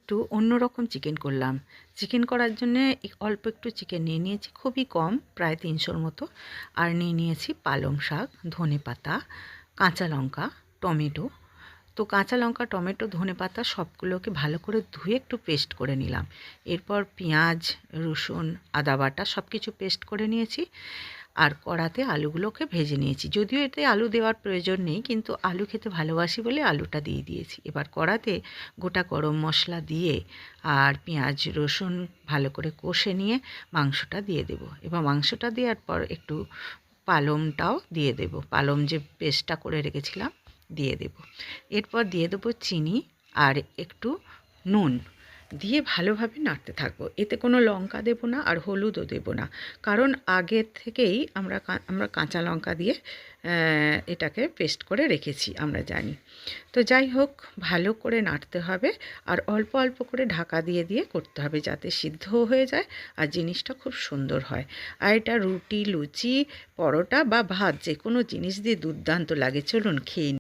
একটু অন্যরকম চিকেন করলাম। চিকেন করার জন্যে অল্প একটু চিকেন নিয়ে নিয়েছি, খুবই কম, প্রায় ৩০০-র মতো। আর নিয়ে নিয়েছি পালং শাক, ধনেপাতা, কাঁচা লঙ্কা, টমেটো। তো কাঁচা লঙ্কা, টমেটো, ধনেপাতা সবগুলোকে ভালো করে ধুয়ে একটু পেস্ট করে নিলাম। এরপর পেঁয়াজ, রসুন, আদা বাটা সব কিছু পেস্ট করে নিয়েছি। আর কড়াতে আলুগুলোকে ভেজে নিয়েছি। যদিও এতে আলু দেওয়ার প্রয়োজন নেই, কিন্তু আলু খেতে ভালোবাসি বলে আলুটা দিয়ে দিয়েছি। এবার কড়াতে গোটা গরম মশলা দিয়ে আর পেঁয়াজ, রসুন ভালো করে কষে নিয়ে মাংসটা দিয়ে দেব। এবার মাংসটা দেওয়ার পর একটু পালংটাও দিয়ে দেব। পালং যে পেস্টটা করে রেখেছিলাম দিয়ে দেব। এরপর দিয়ে দেবো চিনি আর একটু নুন দিয়ে ভালোভাবে নাড়তে থাকবো। এতে কোনো লঙ্কা দেব না আর হলুদও দেব না, কারণ আগের থেকেই আমরা কাঁচা লঙ্কা দিয়ে এটাকে পেস্ট করে রেখেছি, আমরা জানি। তো যাই হোক, ভালো করে নাড়তে হবে আর অল্প অল্প করে ঢাকা দিয়ে দিয়ে করতে হবে, যাতে সিদ্ধও হয়ে যায় আর জিনিসটা খুব সুন্দর হয়। আর এটা রুটি, লুচি, পরোটা বা ভাত যে কোনো জিনিস দিয়ে দুর্দান্ত লাগে। চলুন খেয়ে নিই।